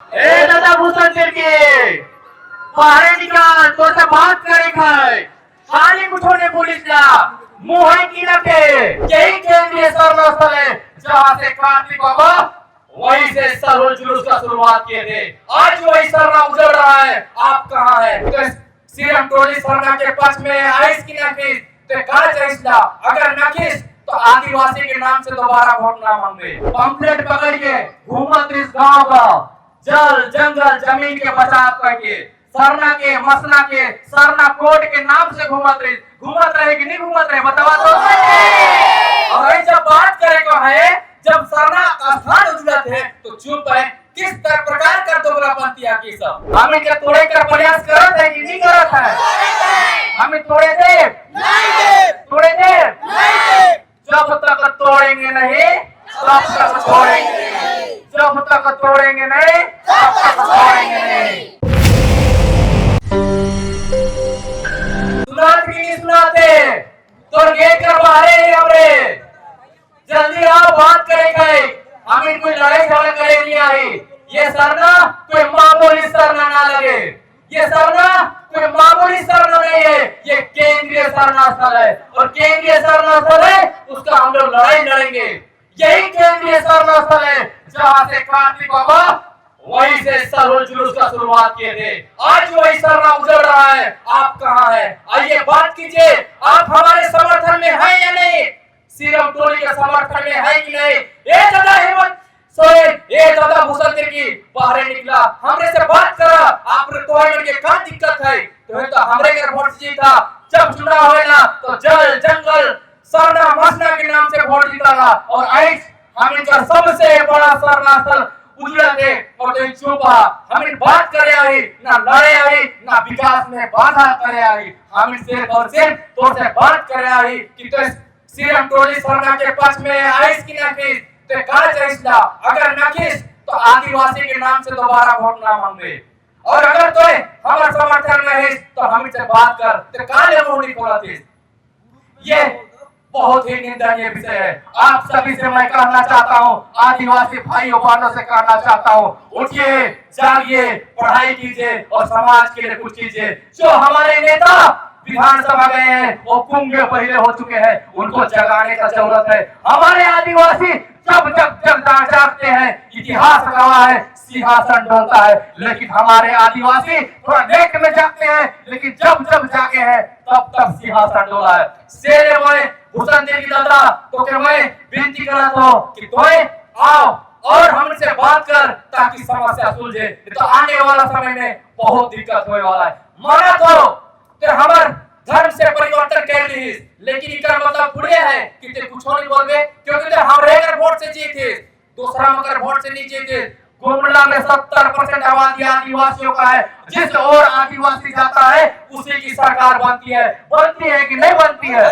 ए दादा भूषण के बाहर निकाल, तो से बात करे खाए खाली कुछोने पुलिस ला मुंह की लगे। यही केंद्रीय सरनास्थल है जहाँ से कार्तिक बाबा वहीं से सरोल जुलूस का शुरुआत किए थे। आज वही सरना उजड़ रहा है, आप कहाँ है? तो सीएम टोली सरना के पक्ष में आइस की नखीस तो कहा चाहिए अगर नखीस तो आदिवासी के नाम से दोबारा वोट ना मांगे। पंपलेट पकड़ के घूमत इस गांव का जल जंगल जमीन के बचाव करके सरना के मसना के सरना कोर्ट के नाम से घूमत रहे कि नहीं घूमत रहे बतावा तो। और जब बात करे को है जब सरना स्थान उजड़त है तो चुप है। किस प्रकार कर दोगलापंतिया की सब हमें के तोड़े का प्रयास करत है कि नहीं करत है? हमें तोड़े दे तोड़े दे जब तक तोड़ेंगे नहीं तब तक छोड़ेंगे, जब तक तोड़ेंगे नहीं तब तक छोड़ेंगे नहीं। सुनाते कि नहीं सुनाते तो गेट कर बाहर हमरे जल्दी आओ बात करेंगे। हमें कोई लड़ाई झगड़ा करे नहीं आई। ये सरना कोई मामूली सरना ना लगे, ये सरना कोई मामूली सरना नहीं है, ये केंद्रीय सरनास्थल है और केंद्रीय सरनास्थल है उसका हम लोग लड़ाई लड़ेंगे। यही केंद्रीय सरनास्थल है जहाँ से कार्तिक बाबा वहीं से सरोल जुलूस का शुरुआत किए थे। आज वही सरना उजड़ रहा है, आप कहाँ है? आइए बात कीजिए, आप हमारे समर्थन में है या नहीं? सीएम टोली के समर्थन में है कि नहीं? ये दादा हेमंत सोरेन, ये दादा भूषण की बाहर निकला हमरे से बात करा। आप रिक्वायरमेंट के क्या दिक्कत है? तो हमरे के वोट जीता जब चुनाव हुए ना तो जल जंगल सरना मसना के नाम से वोट जीता और आज हम इनका सबसे बड़ा सरनास्थल उजड़ा थे और तो चुपा हमें बात करे आई ना लड़े आई ना विकास में बाधा करे आई। हम सिर्फ और सिर्फ तो से बात करे आई कि तो सीएम टोली सरना के पक्ष में आइस की नखीस तो कहा चाहिए अगर नखीस तो आदिवासी के नाम से दोबारा वोट ना मांगे और अगर तो हमारे समर्थन में है तो हम इससे बात कर तो काले मुंह नहीं खोला थे। ये बहुत ही निंदनीय विषय है। आप सभी से मैं कहना चाहता हूँ, आदिवासी भाइयों बहनों से कहना चाहता हूँ, उठिए जागिए पढ़ाई कीजिए और समाज के लिए कुछ कीजिए। जो हमारे नेता विधानसभा गए हैं वो कुंभे पहले हो चुके हैं, उनको जगाने का जरूरत है। हमारे आदिवासी जब जब जब जागते हैं इतिहास गवाह है सिंहासन डोलता है, लेकिन हमारे आदिवासी थोड़ा लेट में जागते हैं लेकिन जब जब जागे हैं तब तब सिंहासन डोला है। शेरे में भूषण देवी दादा तो के मैं विनती करता हूं कि तोय आओ और हमसे बात कर ताकि समस्या सुलझे। तो आने वाला समय में बहुत दिक्कत होने वाला है। मना तो हमार धर्म से परिवर्तन कर ली लेकिन इनका मतलब पूरे है कि ते कुछ नहीं बोलबे क्योंकि ते हमरे अगर वोट से जीते दूसरा मगर वोट से नहीं जीते। गुमला में 70% आबादी आदिवासियों का है, जिस और आदिवासी जाता है उसी की सरकार बनती है। बनती है कि नहीं बनती है?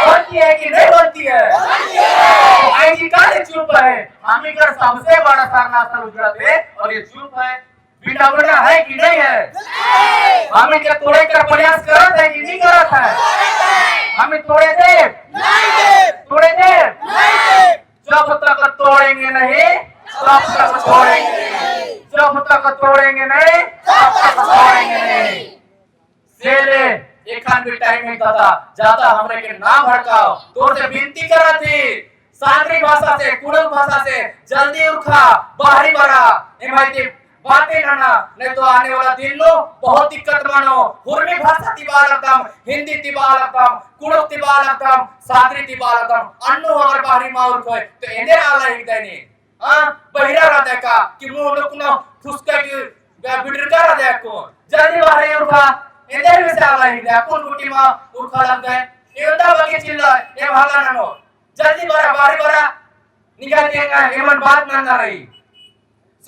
बनती है कि नहीं बनती है? तो आईजी काले चुप है। हम इधर सबसे बड़ा सरनास्थल उजड़ा थे और ये चुप है। बिना बोला है कि नहीं है? हमें क्या तोड़े का प्रयास करत है कि नहीं करत है? हमें तोड़े दे तोड़े दे जब तक तोड़ेंगे नहीं तब तक छोड़ेंगे, जब तक तोड़ेंगे नहीं तब तक छोड़ेंगे नहीं। सेले एक खान भी टाइम नहीं था ज्यादा हमरे के ना भड़काओ तोड़ से विनती करा थी सागरी भाषा से कुड़ल भाषा से जल्दी उठा बाहरी बड़ा हिमायती बातें करना नहीं तो आने वाला दिन लो बहुत दिक्कत मानो। हुर्मी भाषा तिबालकम हिंदी तिबालकम कुड़ल तिबालकम सागरी तिबालकम अन्नु हमारे बाहरी माउर कोई तो इन्हें आला ही देनी बहिरा रहा देखा कि मुंह लोग ना फुसका की बिडर कर रहा देखो जल्दी बाहर उठा इधर भी से आला ही दे कौन कुटी मां उठा लग गए ये उधर बाकी चिल्ला ये भागा ना नो जल्दी बाहरी बड़ा निकाल देगा हेमन बात ना रही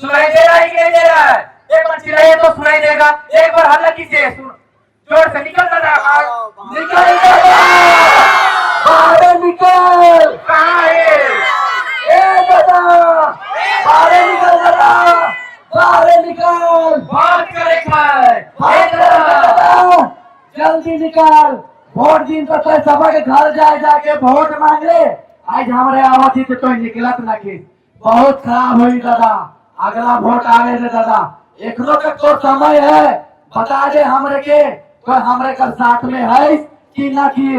सुनाई दे रहा है कि नहीं दे रहा है? एक बार चिल्लाइए तो सुनाई देगा। एक बार हल्ला कीजिए जोर से निकल रहा निकल बाहर निकल कहाँ है? ए दादा बाहर निकल रहा बाहर निकल बात करे जल्दी निकाल। वोट दिन तो सभा के घर जाए जाके वोट मांग ले। आज हमारे आवाज तो निकलत ना कि बहुत खराब हुई दादा। अगला वोट आवे दे दादा, एकरो तक तो समय है, बता दे हमरे के कोई हमरे कर साथ में है कि ना कि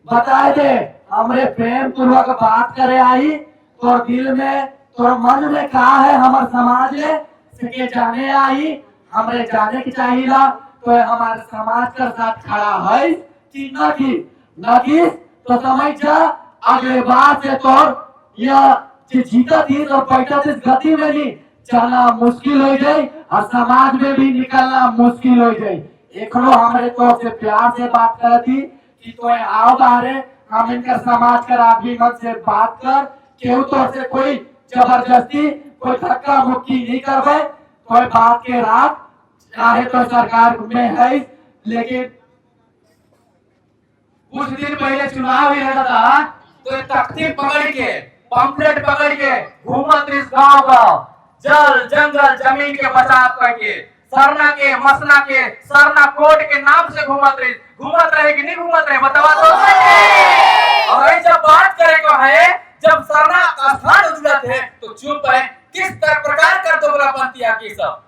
बता दे। हमरे प्रेम पूर्वक बात करे आई, तो दिल में तो मन में कहा है हमारे समाज में सके जाने आई, हमरे जाने की चाहिए तो हमारे समाज का साथ खड़ा है कि ना कि तो समझ जा अगले बार से तो यह जीता थी तो पैसा से गति में नहीं चलना मुश्किल हो जाए और समाज में भी निकलना मुश्किल हो जाए। एकरो हमारे तो से प्यार से बात कर थी कि तो आओ बाहरे हम इनका समाज कर आदमी मन से बात कर, केहू तो से कोई जबरदस्ती कोई धक्का मुक्की नहीं करवे, कोई बात के रात चाहे तो सरकार में है। लेकिन कुछ दिन पहले चुनाव ही रहता था तो ये तख्ती पकड़ के पंपलेट पकड़ के घूमत इस गांव जल जंगल जमीन के बचाव करके सरना के मसना के सरना कोट के नाम से घूमत रहे कि नहीं घूमत रहे बतावा तो। और जब बात करे को है जब सरना का स्थान उजलत है तो चुप है, किस प्रकार कर दोगलापंथी की सब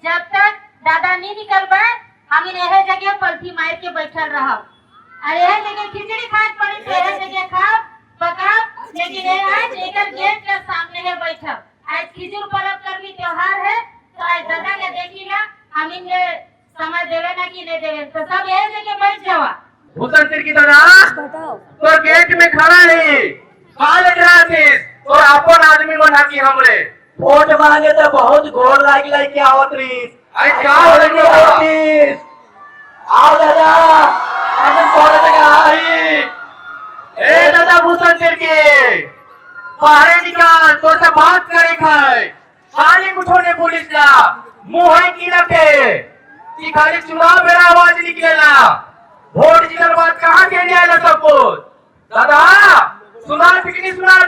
जब तक दादा नहीं निकल पाए हम यह जगह पलथी मार के बैठल रहा और यह जगह खिचड़ी खाए पड़ी तो यह जगह खा पका, लेकिन आज एक गेट के सामने है बैठल। आज खिचड़ी पर्व कर भी त्योहार है तो आज दादा के देखिएगा हम इनके समय देवे ना कि नहीं देवे तो सब यह जगह बैठ जावा। भूषण सिंह की दादा तो गेट में खड़ा नहीं काल थे और अपन आदमी बना की हमरे वोट मांगे तो बहुत घोर लाग के आवत रही। अरे क्या हो रही है आओ दादा हम कोड़े तक आई। ए दादा भूषण सिंह के बाहर निकाल तो से बात करे खाए खाली कुछ होने पुलिस ला मुंह है की रखे कि खाली चुनाव मेरा आवाज निकलेला वोट जीतल बात कहां के लिए आला सब कुछ दादा सुनार फिक्री सुनार